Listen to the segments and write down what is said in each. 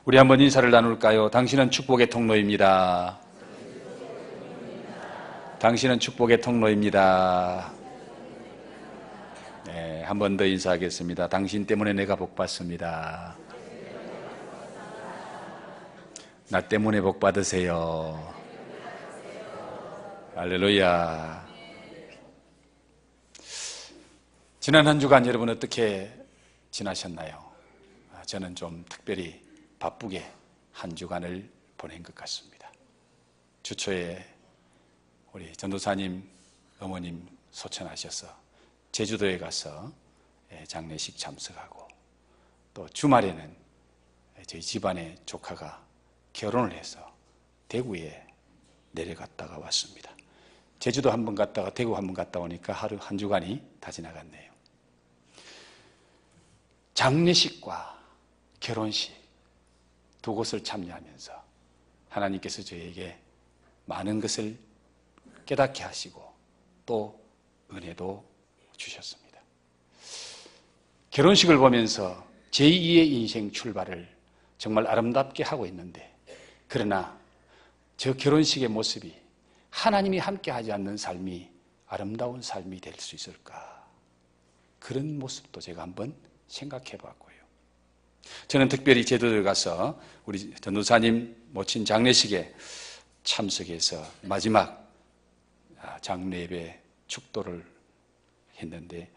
우리 한번 인사를 나눌까요? 당신은 축복의 통로입니다. 당신은 축복의 통로입니다. 네, 한 번 더 인사하겠습니다. 당신 때문에 내가 복 받습니다. 나 때문에 복 받으세요. 할렐루야. 지난 한 주간 여러분 어떻게 지나셨나요? 저는 좀 특별히 바쁘게 한 주간을 보낸 것 같습니다. 주초에 우리 전도사님 어머님 소천하셔서 제주도에 가서 장례식 참석하고, 또 주말에는 저희 집안의 조카가 결혼을 해서 대구에 내려갔다가 왔습니다. 제주도 한 번 갔다가 대구 한 번 갔다 오니까 하루 한 주간이 다 지나갔네요. 장례식과 결혼식 두 곳을 참여하면서 하나님께서 저에게 많은 것을 깨닫게 하시고 또 은혜도 주셨습니다. 결혼식을 보면서 제2의 인생 출발을 정말 아름답게 하고 있는데, 그러나 저 결혼식의 모습이 하나님이 함께하지 않는 삶이 아름다운 삶이 될 수 있을까? 그런 모습도 제가 한번 생각해 봤고요. 저는 특별히 제주도에 가서 우리 전도사님 모친 장례식에 참석해서 마지막 장례 예배 축도를 했는데,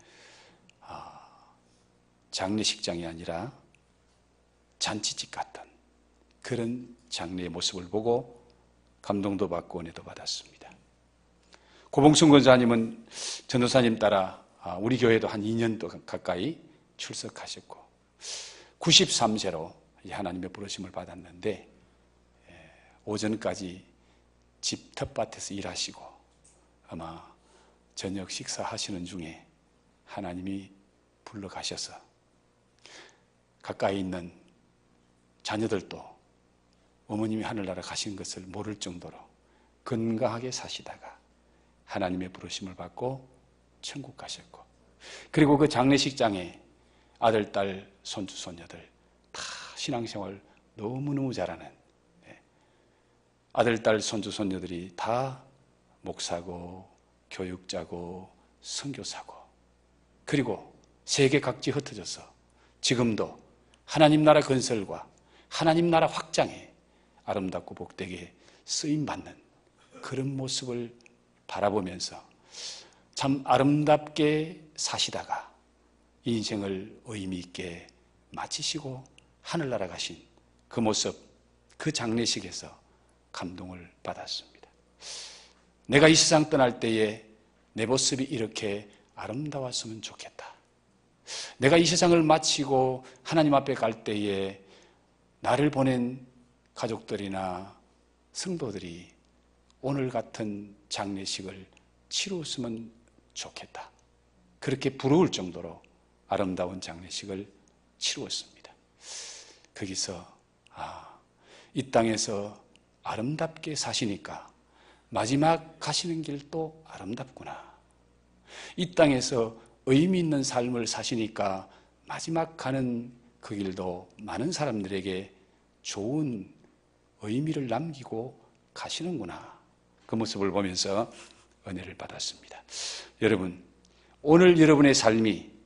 장례식장이 아니라 잔치집 같은 그런 장례의 모습을 보고 감동도 받고 은혜도 받았습니다. 고봉순 권사님은 전도사님 따라 우리 교회도 한 2년 가까이 출석하셨고 93세로 하나님의 부르심을 받았는데, 오전까지 집 텃밭에서 일하시고 아마 저녁 식사하시는 중에 하나님이 불러가셔서 가까이 있는 자녀들도 어머님이 하늘나라 가신 것을 모를 정도로 건강하게 사시다가 하나님의 부르심을 받고 천국 가셨고, 그리고 그 장례식장에 아들, 딸, 손주, 손녀들 다 신앙생활 너무너무 잘하는 아들, 딸, 손주, 손녀들이 다 목사고 교육자고 선교사고, 그리고 세계 각지 흩어져서 지금도 하나님 나라 건설과 하나님 나라 확장에 아름답고 복되게 쓰임받는 그런 모습을 바라보면서 참 아름답게 사시다가 인생을 의미 있게 마치시고 하늘나라 가신 그 모습, 그 장례식에서 감동을 받았습니다. 내가 이 세상 떠날 때에 내 모습이 이렇게 아름다웠으면 좋겠다. 내가 이 세상을 마치고 하나님 앞에 갈 때에 나를 보낸 가족들이나 성도들이 오늘 같은 장례식을 치루었으면 좋겠다. 그렇게 부러울 정도로 아름다운 장례식을 치루었습니다. 거기서 이 땅에서 아름답게 사시니까 마지막 가시는 길도 아름답구나. 이 땅에서 의미 있는 삶을 사시니까 마지막 가는 그 길도 많은 사람들에게 좋은 의미를 남기고 가시는구나. 그 모습을 보면서 은혜를 받았습니다. 여러분, 오늘 여러분의 삶이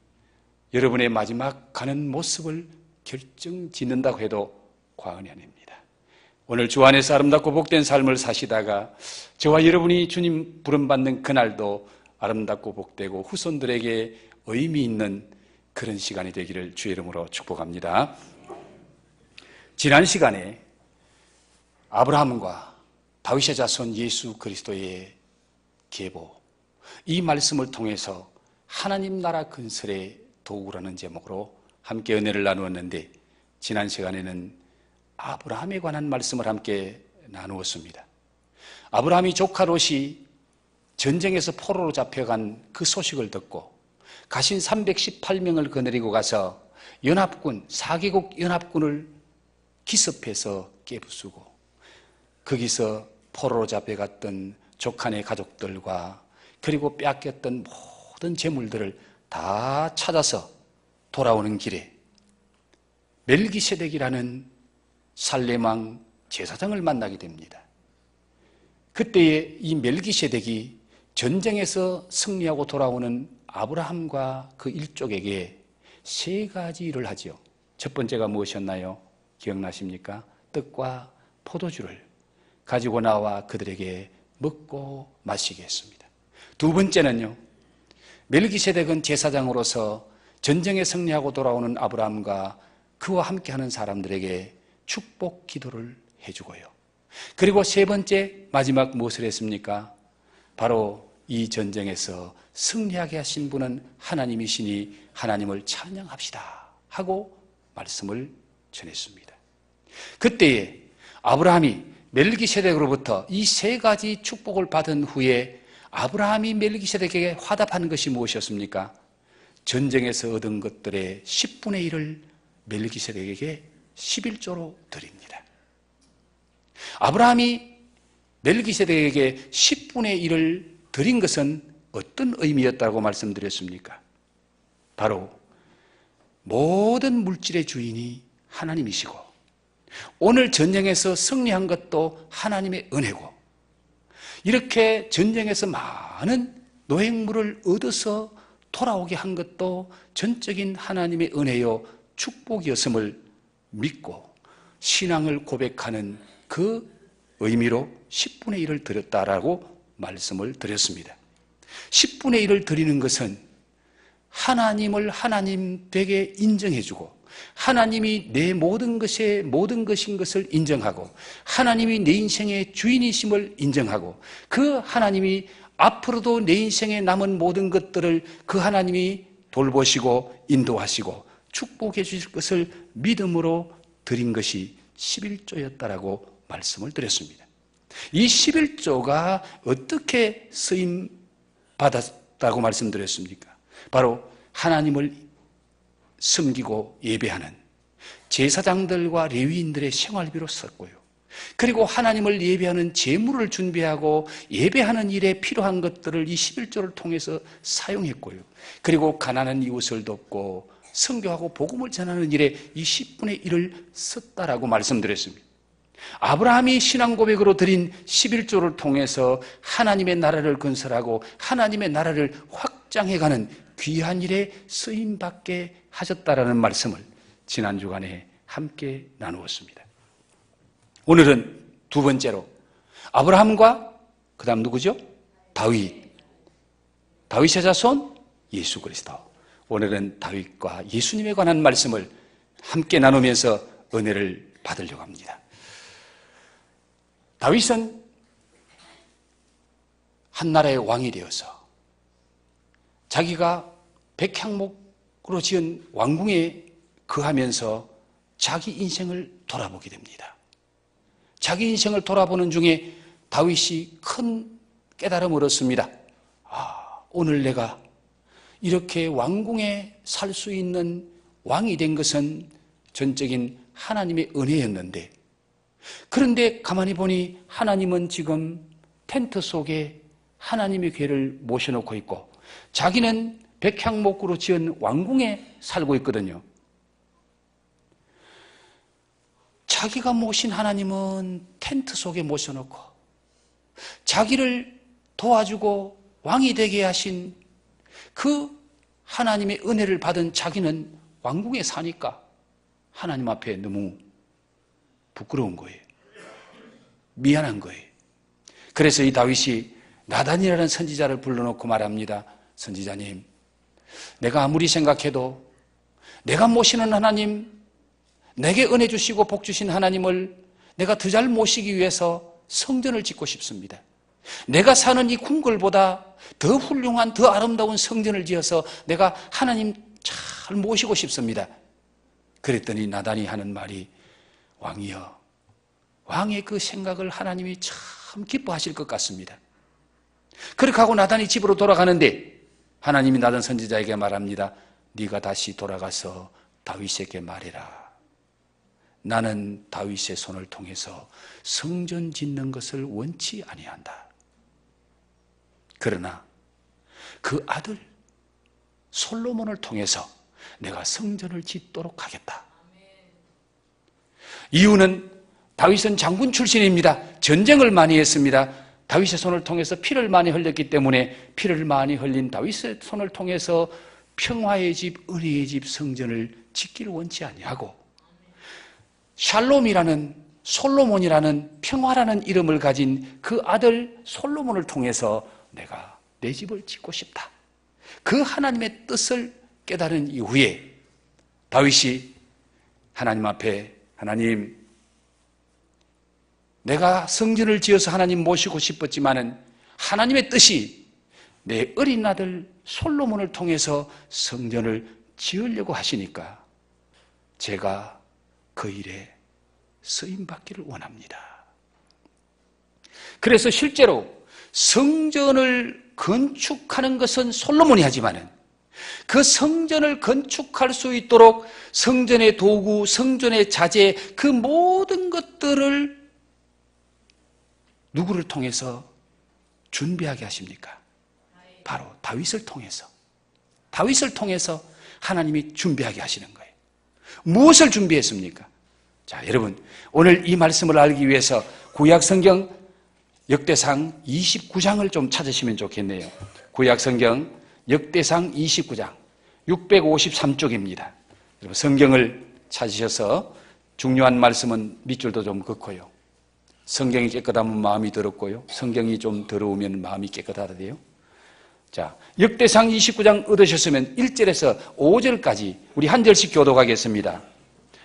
여러분의 마지막 가는 모습을 결정짓는다고 해도 과언이 아닙니다. 오늘 주 안에서 아름답고 복된 삶을 사시다가 저와 여러분이 주님 부름받는 그날도 아름답고 복되고 후손들에게 의미 있는 그런 시간이 되기를 주의 이름으로 축복합니다. 지난 시간에 아브라함과 다윗의 자손 예수 그리스도의 계보, 이 말씀을 통해서 하나님 나라 건설의 도구라는 제목으로 함께 은혜를 나누었는데, 지난 시간에는 아브라함에 관한 말씀을 함께 나누었습니다. 아브라함이 조카 롯이 전쟁에서 포로로 잡혀간 그 소식을 듣고 가신 318명을 거느리고 가서 연합군, 4개국 연합군을 기습해서 깨부수고, 거기서 포로로 잡혀갔던 조카네 가족들과 그리고 빼앗겼던 모든 재물들을 다 찾아서 돌아오는 길에 멜기세덱이라는 살렘왕 제사장을 만나게 됩니다. 그때에 이 멜기세덱이 전쟁에서 승리하고 돌아오는 아브라함과 그 일족에게 세 가지 일을 하지요. 첫 번째가 무엇이었나요? 기억나십니까? 떡과 포도주를 가지고 나와 그들에게 먹고 마시게 했습니다. 두 번째는요, 멜기세덱은 제사장으로서 전쟁에 승리하고 돌아오는 아브라함과 그와 함께하는 사람들에게 축복 기도를 해주고요. 그리고 세 번째, 마지막 무엇을 했습니까? 바로 이 전쟁에서 승리하게 하신 분은 하나님이시니 하나님을 찬양합시다 하고 말씀을 전했습니다. 그때에 아브라함이 멜기세덱으로부터 이 세 가지 축복을 받은 후에 아브라함이 멜기세덱에게 화답한 것이 무엇이었습니까? 전쟁에서 얻은 것들의 10분의 1을 멜기세덱에게 11조로 드립니다. 아브라함이 멜기세덱에게 10분의 1을 드린 것은 어떤 의미였다고 말씀드렸습니까? 바로 모든 물질의 주인이 하나님이시고 오늘 전쟁에서 승리한 것도 하나님의 은혜고 이렇게 전쟁에서 많은 노획물을 얻어서 돌아오게 한 것도 전적인 하나님의 은혜요 축복이었음을 믿고 신앙을 고백하는 그 의미로 10분의 1을 드렸다라고 말씀을 드렸습니다. 10분의 1을 드리는 것은 하나님을 하나님 되게 인정해주고 하나님이 내 모든 것의 모든 것인 것을 인정하고 하나님이 내 인생의 주인이심을 인정하고 그 하나님이 앞으로도 내 인생에 남은 모든 것들을 그 하나님이 돌보시고 인도하시고 축복해 주실 것을 믿음으로 드린 것이 11조였다라고 말씀을 드렸습니다. 이 11조가 어떻게 쓰임 받았다고 말씀드렸습니까? 바로 하나님을 섬기고 예배하는 제사장들과 레위인들의 생활비로 썼고요. 그리고 하나님을 예배하는 제물을 준비하고 예배하는 일에 필요한 것들을 이 11조를 통해서 사용했고요. 그리고 가난한 이웃을 돕고 선교하고 복음을 전하는 일에 이 10분의 1을 썼다라고 말씀드렸습니다. 아브라함이 신앙 고백으로 드린 11조를 통해서 하나님의 나라를 건설하고 하나님의 나라를 확장해가는 귀한 일에 쓰임받게 하셨다라는 말씀을 지난 주간에 함께 나누었습니다. 오늘은 두 번째로 아브라함과 그 다음 누구죠? 다윗의 자손 예수 그리스도. 오늘은 다윗과 예수님에 관한 말씀을 함께 나누면서 은혜를 받으려고 합니다. 다윗은 한 나라의 왕이 되어서 자기가 백향목으로 지은 왕궁에 거하면서 자기 인생을 돌아보게 됩니다. 자기 인생을 돌아보는 중에 다윗이 큰 깨달음을 얻습니다. 오늘 내가 이렇게 왕궁에 살 수 있는 왕이 된 것은 전적인 하나님의 은혜였는데 그런데 가만히 보니 하나님은 지금 텐트 속에 하나님의 궤를 모셔놓고 있고 자기는 백향목으로 지은 왕궁에 살고 있거든요. 자기가 모신 하나님은 텐트 속에 모셔놓고 자기를 도와주고 왕이 되게 하신 그 하나님의 은혜를 받은 자기는 왕궁에 사니까 하나님 앞에 너무 부끄러운 거예요. 미안한 거예요. 그래서 이 다윗이 나단이라는 선지자를 불러놓고 말합니다. 선지자님, 내가 아무리 생각해도 내가 모시는 하나님, 내게 은혜 주시고 복 주신 하나님을 내가 더 잘 모시기 위해서 성전을 짓고 싶습니다. 내가 사는 이 궁궐보다 더 훌륭한, 더 아름다운 성전을 지어서 내가 하나님 잘 모시고 싶습니다. 그랬더니 나단이 하는 말이 왕이여, 왕의 그 생각을 하나님이 참 기뻐하실 것 같습니다. 그렇게 하고 나단이 집으로 돌아가는데 하나님이 나단 선지자에게 말합니다. 네가 다시 돌아가서 다윗에게 말해라. 나는 다윗의 손을 통해서 성전 짓는 것을 원치 아니한다. 그러나 그 아들 솔로몬을 통해서 내가 성전을 짓도록 하겠다. 이유는 다윗은 장군 출신입니다. 전쟁을 많이 했습니다. 다윗의 손을 통해서 피를 많이 흘렸기 때문에 피를 많이 흘린 다윗의 손을 통해서 평화의 집, 은혜의 집 성전을 짓기를 원치 아니하고 샬롬이라는 솔로몬이라는 평화라는 이름을 가진 그 아들 솔로몬을 통해서 내가 내 집을 짓고 싶다. 그 하나님의 뜻을 깨달은 이후에 다윗이 하나님 앞에 하나님, 내가 성전을 지어서 하나님 모시고 싶었지만은 하나님의 뜻이 내 어린 아들 솔로몬을 통해서 성전을 지으려고 하시니까 제가 그 일에 쓰임받기를 원합니다. 그래서 실제로 성전을 건축하는 것은 솔로몬이 하지만은 그 성전을 건축할 수 있도록 성전의 도구, 성전의 자재, 그 모든 것들을 누구를 통해서 준비하게 하십니까? 바로 다윗을 통해서. 다윗을 통해서 하나님이 준비하게 하시는 거예요. 무엇을 준비했습니까? 자, 여러분, 오늘 이 말씀을 알기 위해서 구약 성경 역대상 29장을 좀 찾으시면 좋겠네요. 구약 성경 역대상 29장 653쪽입니다. 여러분, 성경을 찾으셔서 중요한 말씀은 밑줄도 좀 긋고요. 성경이 깨끗하면 마음이 더럽고요. 성경이 좀 더러우면 마음이 깨끗하다 돼요. 자, 역대상 29장 얻으셨으면 1절에서 5절까지 우리 한 절씩 교독하겠습니다.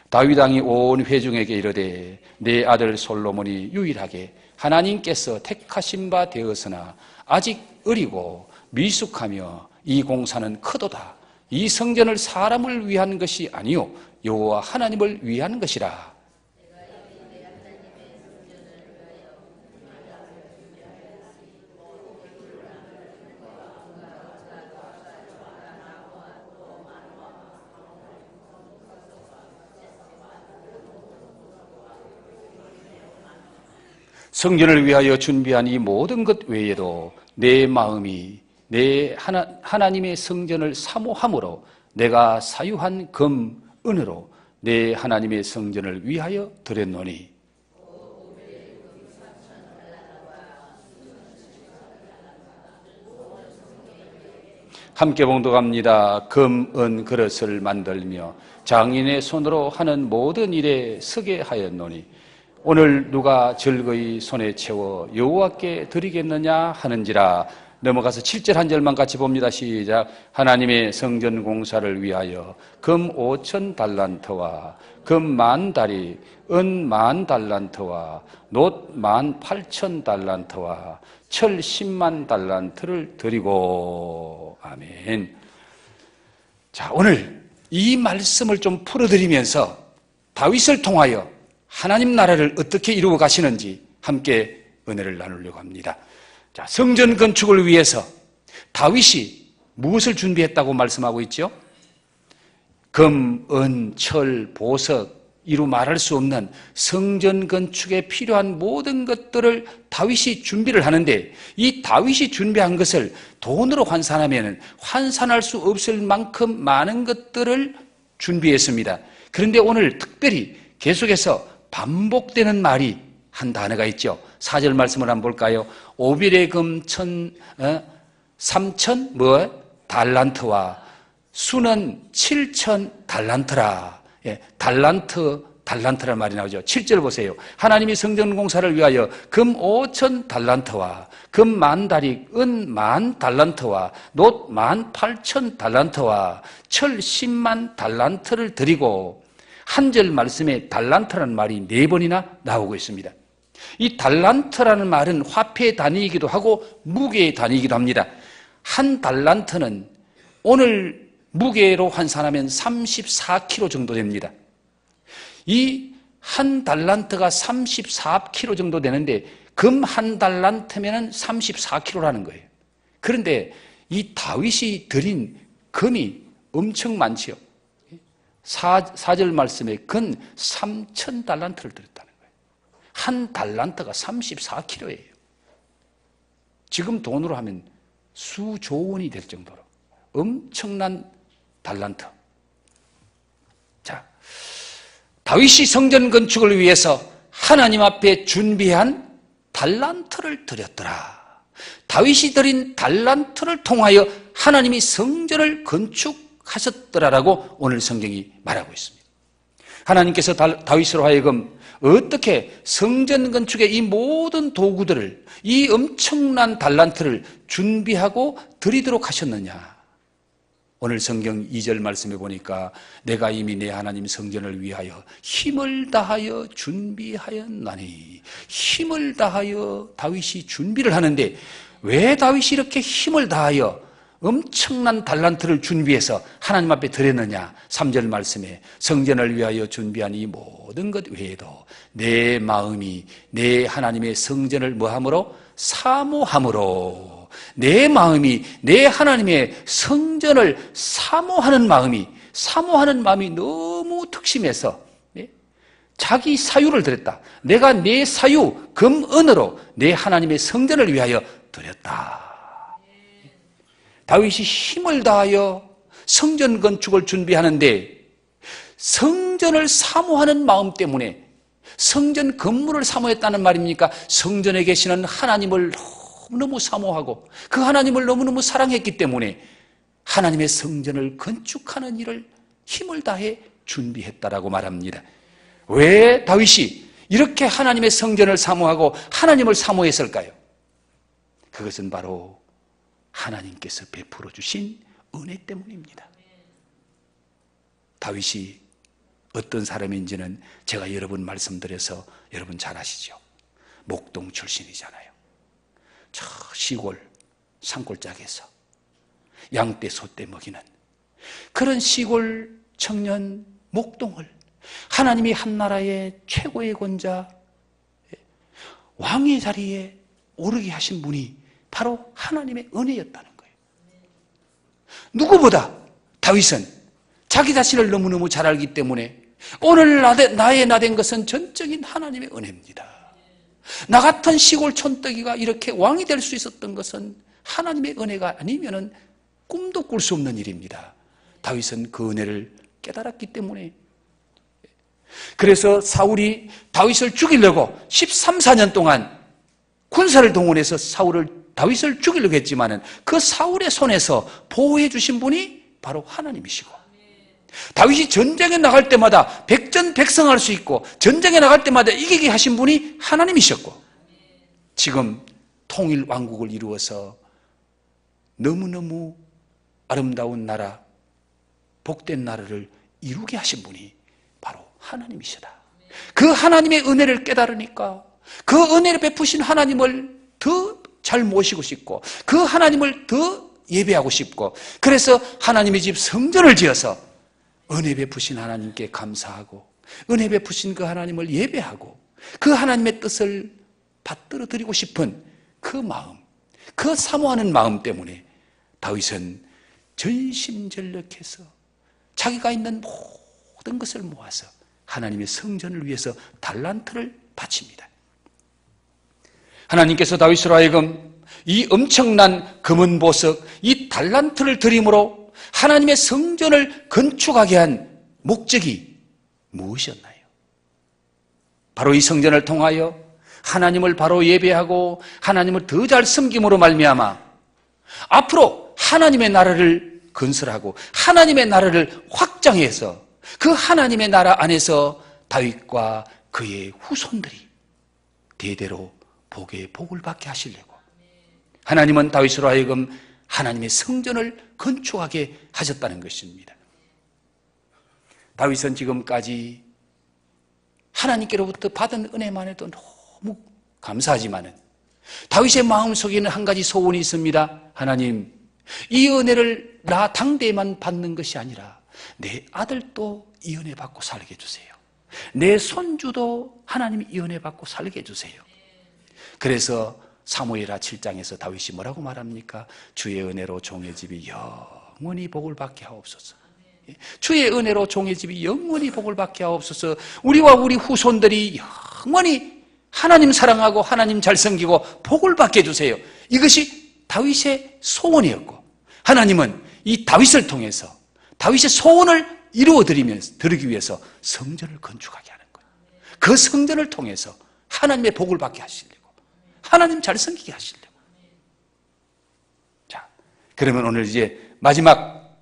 다윗 왕이 온 회중에게 이르되 내 아들 솔로몬이 유일하게 하나님께서 택하신 바 되었으나 아직 어리고 미숙하며 이 공사는 크도다. 이 성전을 사람을 위한 것이 아니요 여호와 하나님을 위한 것이라. 성전을 위하여 준비한 이 모든 것 외에도 내 마음이 내 하나님의 성전을 사모함으로 내가 사유한 금, 은으로 내 하나님의 성전을 위하여 드렸노니 함께 봉독합니다. 금, 은 그릇을 만들며 장인의 손으로 하는 모든 일에 서게 하였노니 오늘 누가 즐거이 손에 채워 여호와께 드리겠느냐 하는지라. 넘어가서 7절 한 절만 같이 봅니다. 시작. 하나님의 성전 공사를 위하여 금 5천 달란트와 금 10,000다리, 은 10,000달란트와 놋 18,000 달란트와 철 10만 달란트를 드리고. 아멘. 자, 오늘 이 말씀을 좀 풀어드리면서 다윗을 통하여 하나님 나라를 어떻게 이루어 가시는지 함께 은혜를 나누려고 합니다. 자, 성전 건축을 위해서 다윗이 무엇을 준비했다고 말씀하고 있죠? 금, 은, 철, 보석, 이루 말할 수 없는 성전 건축에 필요한 모든 것들을 다윗이 준비를 하는데 이 다윗이 준비한 것을 돈으로 환산하면 환산할 수 없을 만큼 많은 것들을 준비했습니다. 그런데 오늘 특별히 계속해서 반복되는 말이 한 단어가 있죠. 4절 말씀을 한번 볼까요? 오빌의 금 3,000 달란트와 수는 7,000 달란트라. 예, 달란트란 말이 나오죠. 7절 보세요. 하나님이 성전 공사를 위하여 금 5,000 달란트와 금 10,000다리, 은 10,000 달란트와 놋 18,000 달란트와 철 10만 달란트를 드리고. 한 절 말씀에 달란트라는 말이 4번이나 나오고 있습니다. 이 달란트라는 말은 화폐의 단위이기도 하고 무게의 단위이기도 합니다. 한 달란트는 오늘 무게로 환산하면 34kg 정도 됩니다. 이 한 달란트가 34kg 정도 되는데 금 한 달란트면 34kg라는 거예요. 그런데 이 다윗이 드린 금이 엄청 많지요. 4절 말씀에 근 3,000 달란트를 드렸다는 거예요. 한 달란트가 34kg예요. 지금 돈으로 하면 수조 원이 될 정도로 엄청난 달란트. 자, 다윗이 성전 건축을 위해서 하나님 앞에 준비한 달란트를 드렸더라. 다윗이 드린 달란트를 통하여 하나님이 성전을 건축하셨더라라고 오늘 성경이 말하고 있습니다. 하나님께서 다윗으로 하여금 어떻게 성전 건축의 이 모든 도구들을, 이 엄청난 달란트를 준비하고 드리도록 하셨느냐? 오늘 성경 2절 말씀해 보니까 내가 이미 내 하나님 성전을 위하여 힘을 다하여 준비하였나니, 힘을 다하여 다윗이 준비를 하는데 왜 다윗이 이렇게 힘을 다하여 엄청난 달란트를 준비해서 하나님 앞에 드렸느냐? 3절 말씀에 성전을 위하여 준비한 이 모든 것 외에도 내 마음이 내 하나님의 성전을 뭐함으로? 사모함으로. 내 마음이 내 하나님의 성전을 사모하는 마음이 너무 특심해서 자기 사유를 드렸다. 내가 내 사유 금은으로 내 하나님의 성전을 위하여 드렸다. 다윗이 힘을 다하여 성전 건축을 준비하는데 성전을 사모하는 마음 때문에, 성전 건물을 사모했다는 말입니까? 성전에 계시는 하나님을 너무너무 사모하고 그 하나님을 너무너무 사랑했기 때문에 하나님의 성전을 건축하는 일을 힘을 다해 준비했다라고 말합니다. 왜 다윗이 이렇게 하나님의 성전을 사모하고 하나님을 사모했을까요? 그것은 바로 하나님께서 베풀어 주신 은혜 때문입니다. 다윗이 어떤 사람인지는 제가 여러 번 말씀드려서 여러분 잘 아시죠? 목동 출신이잖아요. 저 시골 산골짜기에서 양떼 소떼 먹이는 그런 시골 청년 목동을 하나님이 한 나라의 최고의 권자, 왕의 자리에 오르게 하신 분이 바로 하나님의 은혜였다는 거예요. 누구보다 다윗은 자기 자신을 너무너무 잘 알기 때문에 오늘 나의 나된 것은 전적인 하나님의 은혜입니다. 나 같은 시골 촌뜨기가 이렇게 왕이 될 수 있었던 것은 하나님의 은혜가 아니면은 꿈도 꿀 수 없는 일입니다. 다윗은 그 은혜를 깨달았기 때문에. 그래서 사울이 다윗을 죽이려고 13, 14년 동안 군사를 동원해서 다윗을 죽이려고 했지만은 그 사울의 손에서 보호해 주신 분이 바로 하나님이시고, 다윗이 전쟁에 나갈 때마다 백전백승할 수 있고 전쟁에 나갈 때마다 이기게 하신 분이 하나님이셨고, 지금 통일 왕국을 이루어서 너무너무 아름다운 나라, 복된 나라를 이루게 하신 분이 바로 하나님이시다. 그 하나님의 은혜를 깨달으니까 그 은혜를 베푸신 하나님을 더 잘 모시고 싶고 그 하나님을 더 예배하고 싶고, 그래서 하나님의 집 성전을 지어서 은혜 베푸신 하나님께 감사하고 은혜 베푸신 그 하나님을 예배하고 그 하나님의 뜻을 받들어 드리고 싶은 그 마음, 그 사모하는 마음 때문에 다윗은 전심전력해서 자기가 있는 모든 것을 모아서 하나님의 성전을 위해서 달란트를 바칩니다. 하나님께서 다윗으로 하여금 이 엄청난 금은 보석, 이 달란트를 드림으로 하나님의 성전을 건축하게 한 목적이 무엇이었나요? 바로 이 성전을 통하여 하나님을 바로 예배하고 하나님을 더 잘 섬김으로 말미암아 앞으로 하나님의 나라를 건설하고 하나님의 나라를 확장해서 그 하나님의 나라 안에서 다윗과 그의 후손들이 대대로 복을 받게 하시려고 하나님은 다윗으로 하여금 하나님의 성전을 건축하게 하셨다는 것입니다. 다윗은 지금까지 하나님께로부터 받은 은혜만 해도 너무 감사하지만은 다윗의 마음속에는 한 가지 소원이 있습니다. 하나님, 이 은혜를 나 당대에만 받는 것이 아니라 내 아들도 이 은혜 받고 살게 해주세요. 내 손주도 하나님이 이 은혜 받고 살게 해주세요. 그래서 사무엘하 7장에서 다윗이 뭐라고 말합니까? 주의 은혜로 종의 집이 영원히 복을 받게 하옵소서. 주의 은혜로 종의 집이 영원히 복을 받게 하옵소서. 우리와 우리 후손들이 영원히 하나님 사랑하고 하나님 잘 섬기고 복을 받게 해주세요. 이것이 다윗의 소원이었고, 하나님은 이 다윗을 통해서 다윗의 소원을 드리기 위해서 성전을 건축하게 하는 거예요. 그 성전을 통해서 하나님의 복을 받게 하시려고, 하나님 잘 섬기게 하시려고. 자, 그러면 오늘 이제 마지막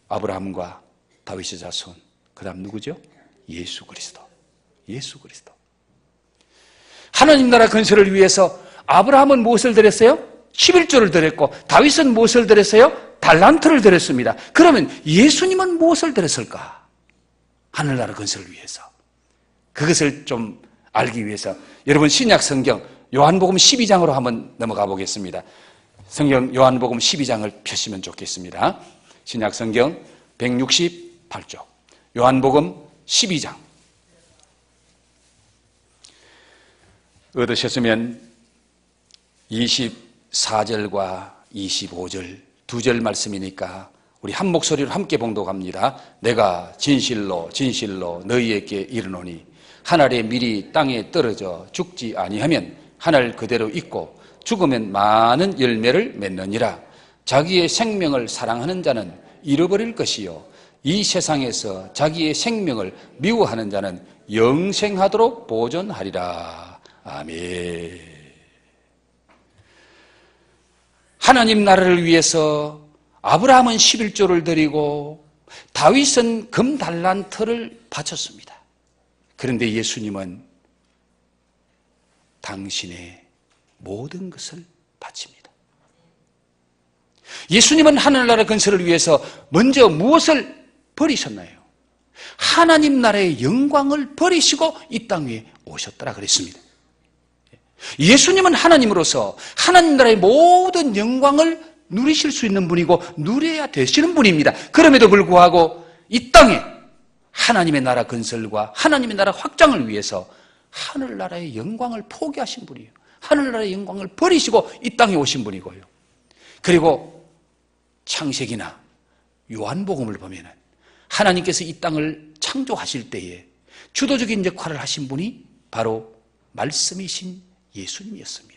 아브라함과 다윗의 자손, 그 다음 누구죠? 예수 그리스도. 예수 그리스도. 하나님 나라 건설을 위해서 아브라함은 무엇을 드렸어요? 11조를 드렸고, 다윗은 무엇을 드렸어요? 달란트를 드렸습니다. 그러면 예수님은 무엇을 드렸을까? 하늘나라 건설을 위해서. 그것을 좀 알기 위해서 여러분 신약 성경 요한복음 12장으로 한번 넘어가 보겠습니다. 성경 요한복음 12장을 펴시면 좋겠습니다. 신약 성경 168쪽 요한복음 12장 얻으셨으면 24절과 25절 두 절 말씀이니까 우리 한 목소리로 함께 봉독합니다. 내가 진실로 진실로 너희에게 이르노니 한 알의 밀이 땅에 떨어져 죽지 아니하면 한 알 그대로 있고 죽으면 많은 열매를 맺느니라. 자기의 생명을 사랑하는 자는 잃어버릴 것이요 이 세상에서 자기의 생명을 미워하는 자는 영생하도록 보존하리라. 아멘. 하나님 나라를 위해서 아브라함은 11조를 드리고 다윗은 금달란트를 바쳤습니다. 그런데 예수님은 당신의 모든 것을 바칩니다. 예수님은 하늘나라 건설을 위해서 먼저 무엇을 버리셨나요? 하나님 나라의 영광을 버리시고 이 땅 위에 오셨더라 그랬습니다. 예수님은 하나님으로서 하나님 나라의 모든 영광을 누리실 수 있는 분이고 누려야 되시는 분입니다. 그럼에도 불구하고 이 땅에 하나님의 나라 건설과 하나님의 나라 확장을 위해서 하늘나라의 영광을 포기하신 분이에요. 하늘나라의 영광을 버리시고 이 땅에 오신 분이고요. 그리고 창세기나 요한복음을 보면 하나님께서 이 땅을 창조하실 때에 주도적인 역할을 하신 분이 바로 말씀이신 예수님이었습니다.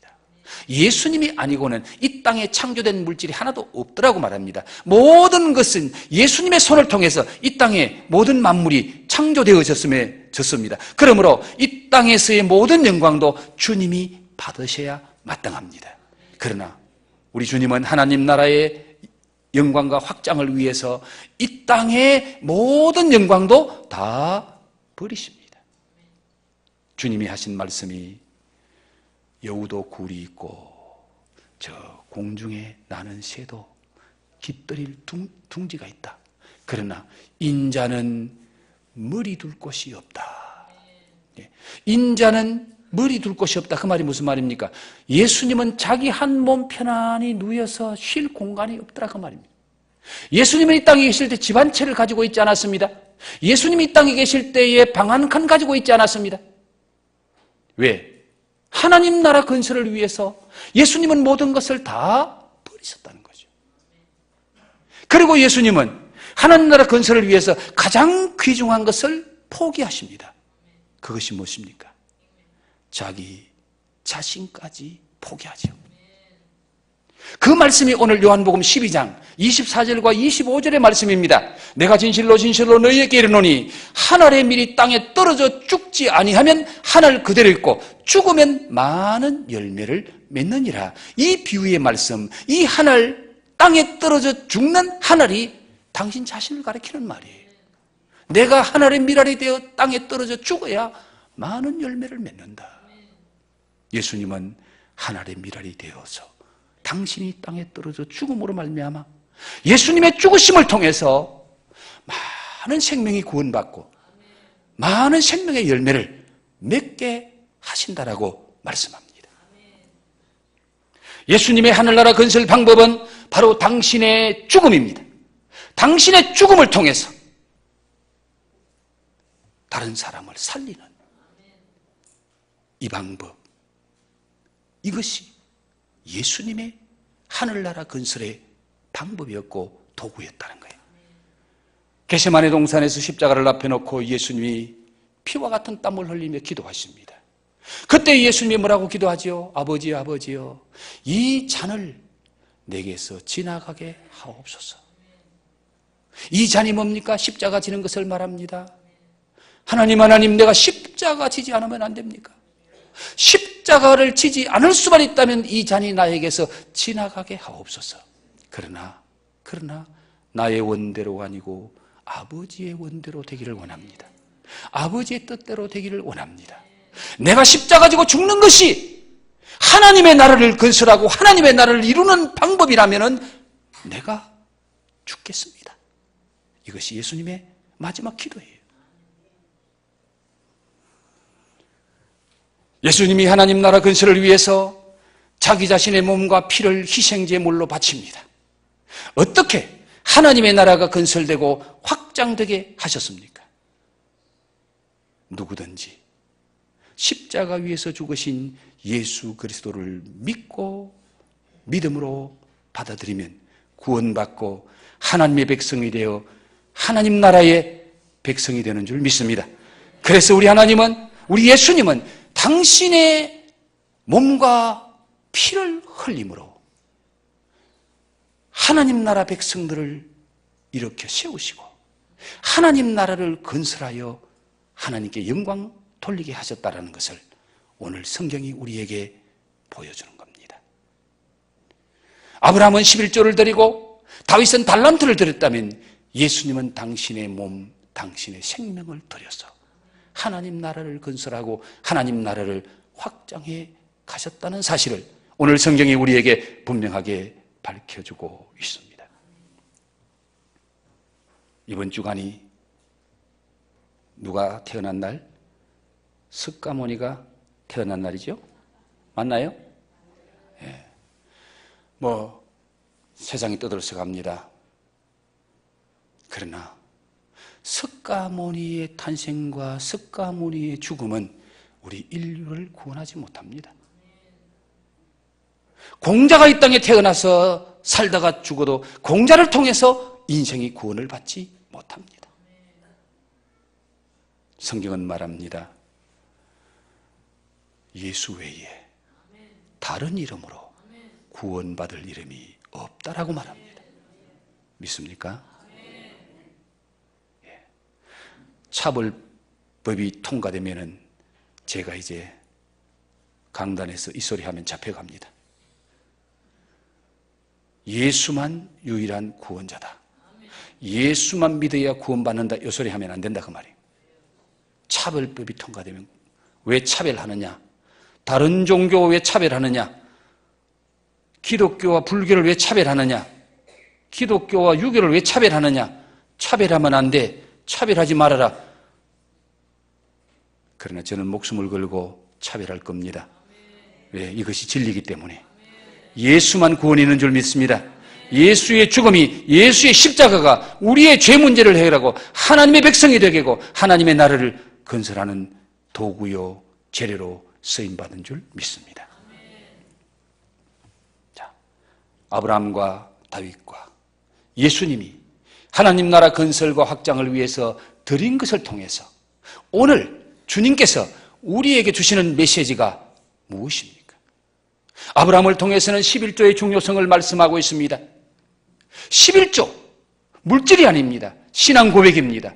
예수님이 아니고는 이 땅에 창조된 물질이 하나도 없더라고 말합니다. 모든 것은 예수님의 손을 통해서 이 땅에 모든 만물이 창조되어졌습니다. 그러므로 이 땅에서의 모든 영광도 주님이 받으셔야 마땅합니다. 그러나 우리 주님은 하나님 나라의 영광과 확장을 위해서 이 땅의 모든 영광도 다 버리십니다. 주님이 하신 말씀이 여우도 굴이 있고 저 공중에 나는 새도 깃들일 둥지가 있다. 그러나 인자는 머리 둘 곳이 없다. 인자는 머리 둘 곳이 없다. 그 말이 무슨 말입니까? 예수님은 자기 한 몸 편안히 누워서 쉴 공간이 없더라 그 말입니다. 예수님은 이 땅에 계실 때 집 한 채를 가지고 있지 않았습니다. 예수님이 이 땅에 계실 때에 방 한 칸 가지고 있지 않았습니다. 왜? 하나님 나라 건설을 위해서 예수님은 모든 것을 다 버리셨다는 거죠. 그리고 예수님은 하나님 나라 건설을 위해서 가장 귀중한 것을 포기하십니다. 그것이 무엇입니까? 자기 자신까지 포기하죠. 그 말씀이 오늘 요한복음 12장 24절과 25절의 말씀입니다. 내가 진실로 진실로 너희에게 이르노니 한 알의 밀이 땅에 떨어져 죽지 아니하면 한 알 그대로 있고 죽으면 많은 열매를 맺느니라. 이 비유의 말씀, 이 한 알 땅에 떨어져 죽는 한 알이 당신 자신을 가리키는 말이에요. 내가 한 알의 밀알이 되어 땅에 떨어져 죽어야 많은 열매를 맺는다. 예수님은 한 알의 밀알이 되어서 당신이 땅에 떨어져 죽음으로 말미암아 예수님의 죽으심을 통해서 많은 생명이 구원받고 많은 생명의 열매를 맺게 하신다라고 말씀합니다. 예수님의 하늘나라 건설 방법은 바로 당신의 죽음입니다. 당신의 죽음을 통해서 다른 사람을 살리는 이 방법, 이것이 예수님의 하늘나라 건설의 방법이었고 도구였다는 거예요. 겟세마네 동산에서 십자가를 앞에 놓고 예수님이 피와 같은 땀을 흘리며 기도하십니다. 그때 예수님이 뭐라고 기도하지요? 아버지요, 아버지요, 이 잔을 내게서 지나가게 하옵소서. 이 잔이 뭡니까? 십자가 지는 것을 말합니다. 하나님, 내가 십자가 지지 않으면 안 됩니까? 십자가를 지지 않을 수만 있다면 이 잔이 나에게서 지나가게 하옵소서. 그러나 나의 원대로가 아니고 아버지의 원대로 되기를 원합니다. 아버지의 뜻대로 되기를 원합니다. 내가 십자가 지고 죽는 것이 하나님의 나라를 건설하고 하나님의 나라를 이루는 방법이라면 내가 죽겠습니다. 이것이 예수님의 마지막 기도예요. 예수님이 하나님 나라 건설을 위해서 자기 자신의 몸과 피를 희생제물로 바칩니다. 어떻게 하나님의 나라가 건설되고 확장되게 하셨습니까? 누구든지 십자가 위에서 죽으신 예수 그리스도를 믿고 믿음으로 받아들이면 구원받고 하나님의 백성이 되어 하나님 나라의 백성이 되는 줄 믿습니다. 그래서 우리 예수님은 당신의 몸과 피를 흘림으로 하나님 나라 백성들을 일으켜 세우시고 하나님 나라를 건설하여 하나님께 영광 돌리게 하셨다는 것을 오늘 성경이 우리에게 보여주는 겁니다. 아브라함은 11조를 드리고 다윗은 달란트를 드렸다면 예수님은 당신의 몸, 당신의 생명을 드려서 하나님 나라를 건설하고 하나님 나라를 확장해 가셨다는 사실을 오늘 성경이 우리에게 분명하게 밝혀주고 있습니다. 이번 주간이 누가 태어난 날? 석가모니가 태어난 날이죠? 맞나요? 예. 세상이 떠들어서 갑니다. 그러나 석가모니의 탄생과 석가모니의 죽음은 우리 인류를 구원하지 못합니다. 공자가 이 땅에 태어나서 살다가 죽어도 공자를 통해서 인생이 구원을 받지 못합니다. 성경은 말합니다. 예수 외에 다른 이름으로 구원받을 이름이 없다라고 말합니다. 믿습니까? 예. 차별법이 통과되면은 제가 이제 강단에서 이 소리 하면 잡혀갑니다. 예수만 유일한 구원자다. 예수만 믿어야 구원받는다. 이 소리 하면 안 된다 그 말이에요. 차별법이 통과되면 왜 차별하느냐? 다른 종교 왜 차별하느냐? 기독교와 불교를 왜 차별하느냐? 기독교와 유교를 왜 차별하느냐? 차별하면 안 돼. 차별하지 말아라. 그러나 저는 목숨을 걸고 차별할 겁니다. 왜? 이것이 진리이기 때문에. 예수만 구원이 있는 줄 믿습니다. 예수의 죽음이, 예수의 십자가가 우리의 죄 문제를 해결하고 하나님의 백성이 되게 하고 하나님의 나라를 건설하는 도구요 재료로 쓰임받은 줄 믿습니다. 자, 아브라함과 다윗과 예수님이 하나님 나라 건설과 확장을 위해서 드린 것을 통해서 오늘 주님께서 우리에게 주시는 메시지가 무엇입니까? 아브라함을 통해서는 11조의 중요성을 말씀하고 있습니다. 11조, 물질이 아닙니다. 신앙 고백입니다.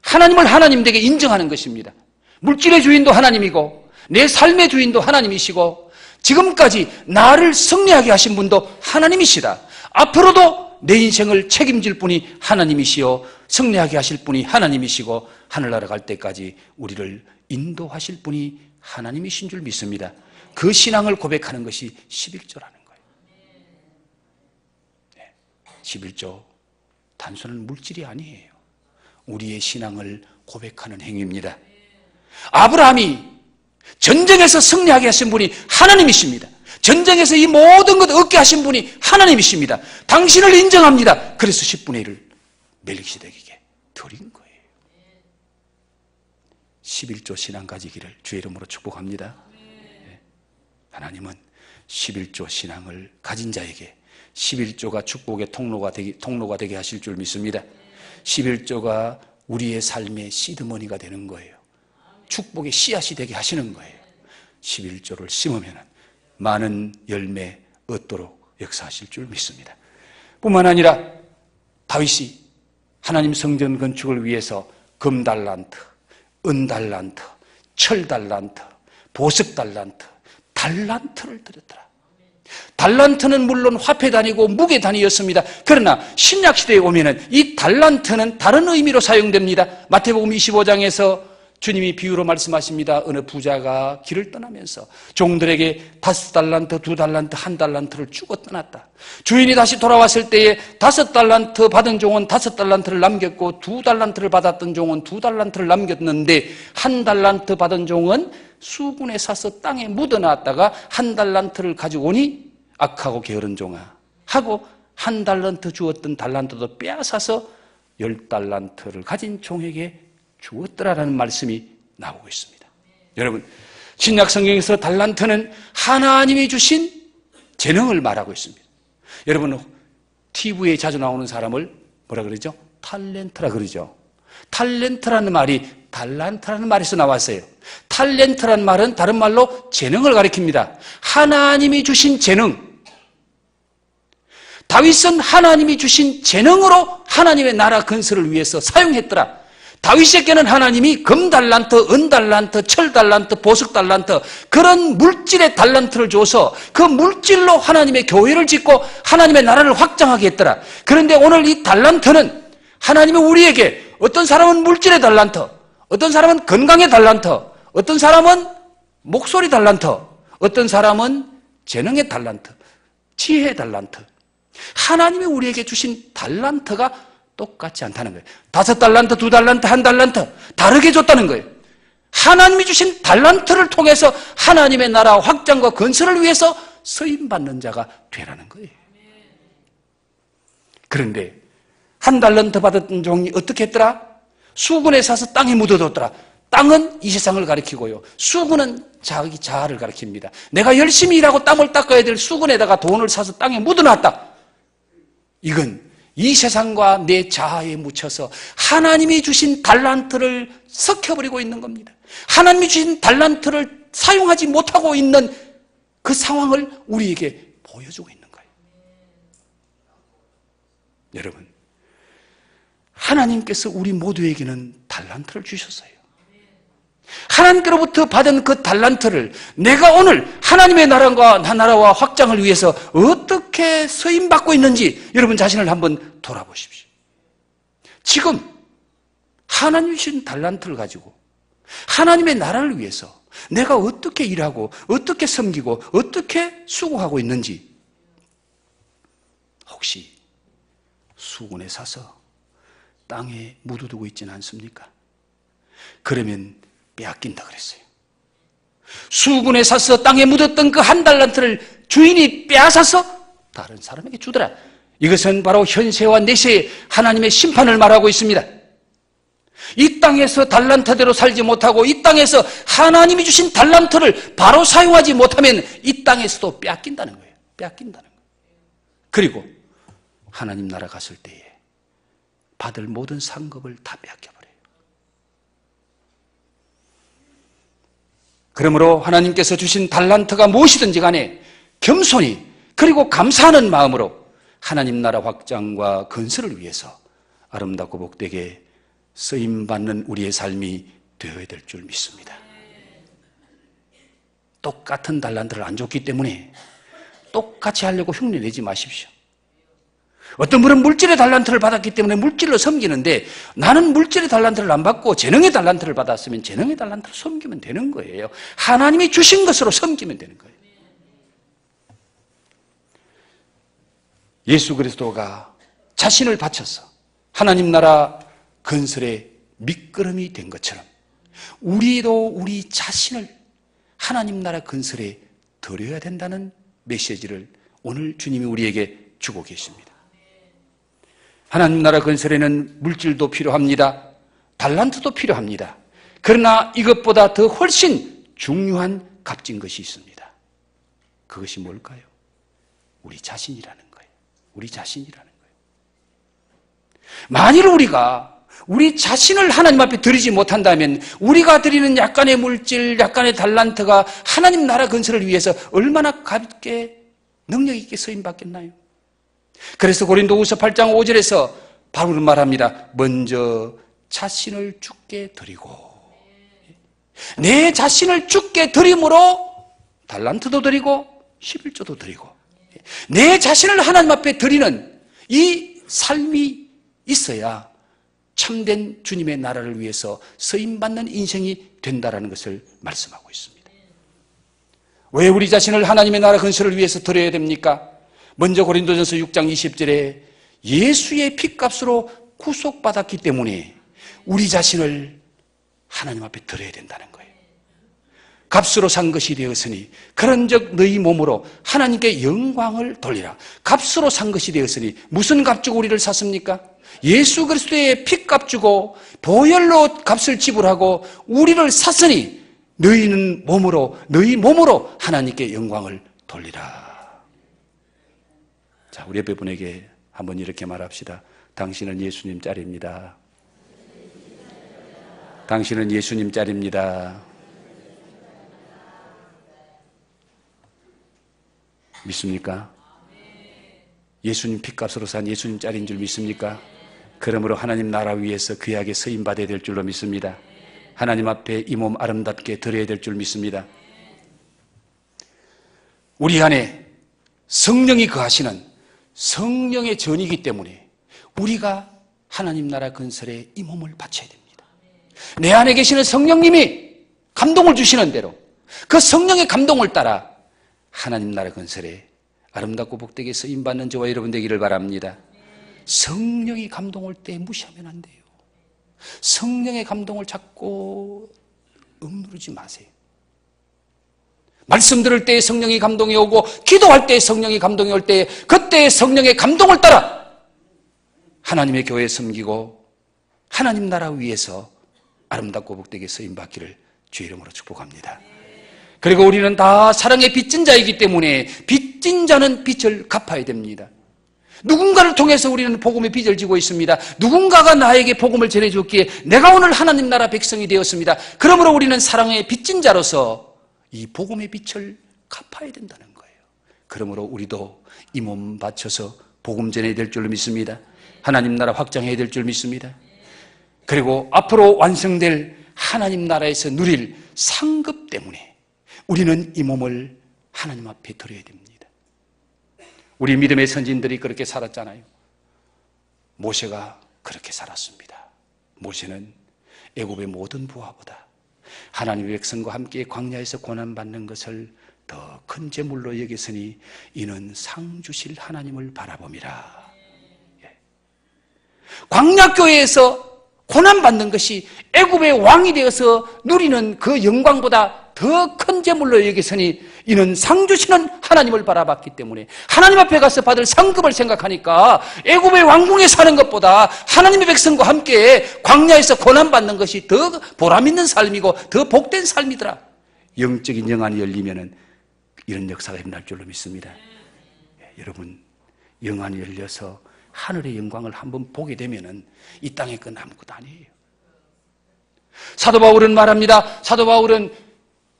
하나님을 하나님 되게 인정하는 것입니다. 물질의 주인도 하나님이고 내 삶의 주인도 하나님이시고 지금까지 나를 승리하게 하신 분도 하나님이시다. 앞으로도 내 인생을 책임질 분이 하나님이시요 승리하게 하실 분이 하나님이시고 하늘나라 갈 때까지 우리를 인도하실 분이 하나님이신 줄 믿습니다. 그 신앙을 고백하는 것이 11조라는 거예요. 11조 단순한 물질이 아니에요. 우리의 신앙을 고백하는 행위입니다. 아브라함이 전쟁에서 승리하게 하신 분이 하나님이십니다. 전쟁에서 이 모든 것 얻게 하신 분이 하나님이십니다. 당신을 인정합니다. 그래서 10분의 1을 멜기세덱에게 드린 거예요. 11조 신앙 가지기를 주의 이름으로 축복합니다. 하나님은 11조 신앙을 가진 자에게 11조가 축복의 통로가 되게 하실 줄 믿습니다. 11조가 우리의 삶의 시드머니가 되는 거예요. 축복의 씨앗이 되게 하시는 거예요. 11조를 심으면 많은 열매 얻도록 역사하실 줄 믿습니다. 뿐만 아니라 다윗이 하나님 성전 건축을 위해서 금달란트, 은달란트, 철달란트, 보석달란트, 달란트를 드렸더라. 달란트는 물론 화폐 단위고 무게 단위였습니다. 그러나 신약시대에 오면은 이 달란트는 다른 의미로 사용됩니다. 마태복음 25장에서 주님이 비유로 말씀하십니다. 어느 부자가 길을 떠나면서 종들에게 5달란트, 2달란트, 1달란트를 주고 떠났다. 주인이 다시 돌아왔을 때에 5달란트 받은 종은 5달란트를 남겼고 2달란트를 받았던 종은 2달란트를 남겼는데 1달란트 받은 종은 수군에 사서 땅에 묻어놨다가 1달란트를 가지고 오니 악하고 게으른 종아 하고 1달란트 주었던 달란트도 빼앗아서 10달란트를 가진 종에게 주었더라라는 말씀이 나오고 있습니다. 여러분, 신약 성경에서 달란트는 하나님이 주신 재능을 말하고 있습니다. 여러분, TV에 자주 나오는 사람을 뭐라 그러죠? 탤런트라 그러죠. 탤런트라는 말이 달란트라는 말에서 나왔어요. 탤런트라는 말은 다른 말로 재능을 가리킵니다. 하나님이 주신 재능. 다윗은 하나님이 주신 재능으로 하나님의 나라 건설을 위해서 사용했더라. 다윗에게는 하나님이 금달란트, 은달란트, 철달란트, 보석달란트 그런 물질의 달란트를 줘서 그 물질로 하나님의 교회를 짓고 하나님의 나라를 확장하게 했더라. 그런데 오늘 이 달란트는 하나님이 우리에게 어떤 사람은 물질의 달란트, 어떤 사람은 건강의 달란트, 어떤 사람은 목소리 달란트, 어떤 사람은 재능의 달란트, 지혜의 달란트. 하나님이 우리에게 주신 달란트가 똑같지 않다는 거예요. 5달란트, 2달란트, 1달란트 다르게 줬다는 거예요. 하나님이 주신 달란트를 통해서 하나님의 나라 확장과 건설을 위해서 쓰임받는 자가 되라는 거예요. 그런데 1달란트 받았던 종이 어떻게 했더라? 수군에 사서 땅에 묻어뒀더라. 땅은 이 세상을 가리키고요. 수군은 자기 자아를 가리킵니다. 내가 열심히 일하고 땀을 닦아야 될 수군에다가 돈을 사서 땅에 묻어놨다. 이건 이 세상과 내 자아에 묻혀서 하나님이 주신 달란트를 썩혀버리고 있는 겁니다. 하나님이 주신 달란트를 사용하지 못하고 있는 그 상황을 우리에게 보여주고 있는 거예요. 여러분, 하나님께서 우리 모두에게는 달란트를 주셨어요. 하나님께로부터 받은 그 달란트를 내가 오늘 하나님의 나라와 확장을 위해서 어떻게 쓰임받고 있는지 여러분 자신을 한번 돌아보십시오. 지금 하나님 주신 달란트를 가지고 하나님의 나라를 위해서 내가 어떻게 일하고 어떻게 섬기고 어떻게 수고하고 있는지 혹시 수군에 사서 땅에 묻어두고 있지는 않습니까? 그러면 빼앗긴다 그랬어요. 수군에 사서 땅에 묻었던 그 1달란트를 주인이 빼앗아서 다른 사람에게 주더라. 이것은 바로 현세와 내세의 하나님의 심판을 말하고 있습니다. 이 땅에서 달란트대로 살지 못하고 이 땅에서 하나님이 주신 달란트를 바로 사용하지 못하면 이 땅에서도 빼앗긴다는 거예요. 빼앗긴다는 거예요. 그리고 하나님 나라 갔을 때에 받을 모든 상급을 다 빼앗겨버려요. 그러므로 하나님께서 주신 달란트가 무엇이든지 간에 겸손히 그리고 감사하는 마음으로 하나님 나라 확장과 건설을 위해서 아름답고 복되게 쓰임받는 우리의 삶이 되어야 될 줄 믿습니다. 똑같은 달란트를 안 줬기 때문에 똑같이 하려고 흉내내지 마십시오. 어떤 분은 물질의 달란트를 받았기 때문에 물질로 섬기는데 나는 물질의 달란트를 안 받고 재능의 달란트를 받았으면 재능의 달란트를 섬기면 되는 거예요. 하나님이 주신 것으로 섬기면 되는 거예요. 예수 그리스도가 자신을 바쳐서 하나님 나라 건설의 밑거름이 된 것처럼 우리도 우리 자신을 하나님 나라 건설에 드려야 된다는 메시지를 오늘 주님이 우리에게 주고 계십니다. 하나님 나라 건설에는 물질도 필요합니다. 달란트도 필요합니다. 그러나 이것보다 더 훨씬 중요한 값진 것이 있습니다. 그것이 뭘까요? 우리 자신이라는 거예요. 우리 자신이라는 거예요. 만일 우리가 우리 자신을 하나님 앞에 드리지 못한다면 우리가 드리는 약간의 물질, 약간의 달란트가 하나님 나라 건설을 위해서 얼마나 값있게 능력 있게 쓰임받겠나요? 그래서 고린도후서 8장 5절에서 바울은 말합니다. 먼저 자신을 주께 드리고, 내 자신을 주께 드림으로 달란트도 드리고 11조도 드리고, 내 자신을 하나님 앞에 드리는 이 삶이 있어야 참된 주님의 나라를 위해서 쓰임받는 인생이 된다는 것을 말씀하고 있습니다. 왜 우리 자신을 하나님의 나라 건설을 위해서 드려야 됩니까? 먼저 고린도전서 6장 20절에 예수의 피값으로 구속받았기 때문에 우리 자신을 하나님 앞에 드려야 된다는 거예요. 값으로 산 것이 되었으니 그런즉 너희 몸으로 하나님께 영광을 돌리라. 값으로 산 것이 되었으니 무슨 값 주고 우리를 샀습니까? 예수 그리스도의 피값 주고 보혈로 값을 지불하고 우리를 샀으니 너희 몸으로 하나님께 영광을 돌리라. 자, 우리 옆에 분에게 한번 이렇게 말합시다. 당신은 예수님 짤입니다. 당신은 예수님 짤입니다. 믿습니까? 예수님 피값으로 산 예수님 짤인 줄 믿습니까? 그러므로 하나님 나라 위해서 귀하게 쓰임받아야 될 줄로 믿습니다. 하나님 앞에 이 몸 아름답게 드려야 될 줄 믿습니다. 우리 안에 성령이 거하시는 성령의 전이기 때문에 우리가 하나님 나라 건설에 이 몸을 바쳐야 됩니다. 내 안에 계시는 성령님이 감동을 주시는 대로 그 성령의 감동을 따라 하나님 나라 건설에 아름답고 복되게 쓰임받는 저와 여러분 되기를 바랍니다. 성령이 감동 올 때 무시하면 안 돼요. 성령의 감동을 자꾸 억누르지 마세요. 말씀 들을 때 성령이 감동이 오고 기도할 때 성령이 감동이 올 때 그때 성령의 감동을 따라 하나님의 교회에 섬기고 하나님 나라 위해서 아름답고 복되게 쓰임받기를 주의 이름으로 축복합니다. 그리고 우리는 다 사랑의 빚진 자이기 때문에 빚진 자는 빚을 갚아야 됩니다. 누군가를 통해서 우리는 복음의 빚을 지고 있습니다. 누군가가 나에게 복음을 전해줬기에 내가 오늘 하나님 나라 백성이 되었습니다. 그러므로 우리는 사랑의 빚진 자로서 이 복음의 빚을 갚아야 된다는 거예요. 그러므로 우리도 이 몸 바쳐서 복음 전해야 될 줄로 믿습니다. 하나님 나라 확장해야 될 줄 믿습니다. 그리고 앞으로 완성될 하나님 나라에서 누릴 상급 때문에 우리는 이 몸을 하나님 앞에 드려야 됩니다. 우리 믿음의 선진들이 그렇게 살았잖아요. 모세가 그렇게 살았습니다. 모세는 애굽의 모든 부하보다 하나님의 백성과 함께 광야에서 고난받는 것을 더 큰 재물로 여겼으니 이는 상 주실 하나님을 바라봄이라. 광야교회에서 고난받는 것이 애굽의 왕이 되어서 누리는 그 영광보다 더 큰 재물로 여겼으니 이는 상 주시는 하나님을 바라봤기 때문에 하나님 앞에 가서 받을 상급을 생각하니까 애굽의 왕궁에 사는 것보다 하나님의 백성과 함께 광야에서 고난받는 것이 더 보람있는 삶이고 더 복된 삶이더라. 영적인 영안이 열리면은 이런 역사가 일어날 줄로 믿습니다. 여러분, 영안이 열려서 하늘의 영광을 한번 보게 되면은 이 땅의 건 아무것도 아니에요. 사도 바울은 말합니다. 사도 바울은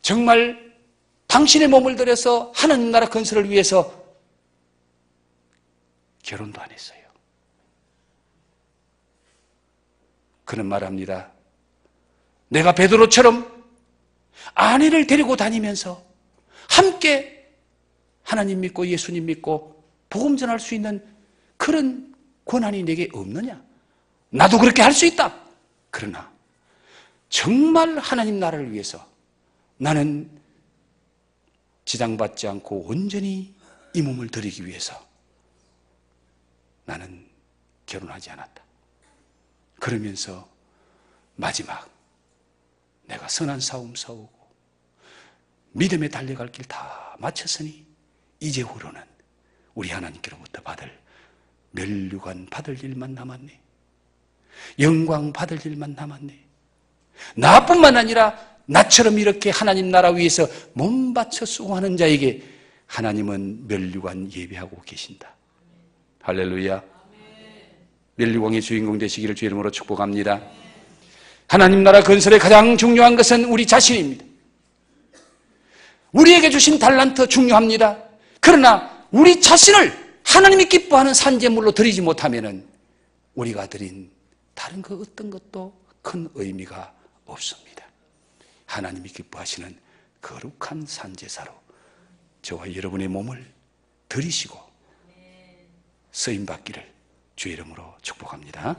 정말 당신의 몸을 들여서 하나님 나라 건설을 위해서 결혼도 안 했어요. 그는 말합니다. 내가 베드로처럼 아내를 데리고 다니면서 함께 하나님 믿고 예수님 믿고 복음 전할 수 있는 그런 권한이 내게 없느냐? 나도 그렇게 할 수 있다. 그러나 정말 하나님 나라를 위해서 나는 지장받지 않고 온전히 이 몸을 드리기 위해서 나는 결혼하지 않았다. 그러면서 마지막 내가 선한 싸움 싸우고 믿음에 달려갈 길 다 마쳤으니 이제후로는 우리 하나님께로부터 받을 면류관 받을 일만 남았네. 영광 받을 일만 남았네. 나뿐만 아니라 나처럼 이렇게 하나님 나라 위해서 몸 바쳐 수고하는 자에게 하나님은 면류관 예비하고 계신다. 할렐루야. 면류관의 주인공 되시기를 주의 이름으로 축복합니다. 하나님 나라 건설의 가장 중요한 것은 우리 자신입니다. 우리에게 주신 달란트 중요합니다. 그러나 우리 자신을 하나님이 기뻐하는 산재물로 드리지 못하면은 우리가 드린 다른 그 어떤 것도 큰 의미가 없습니다. 하나님이 기뻐하시는 거룩한 산제사로 저와 여러분의 몸을 드리시고 쓰임받기를 주의 이름으로 축복합니다.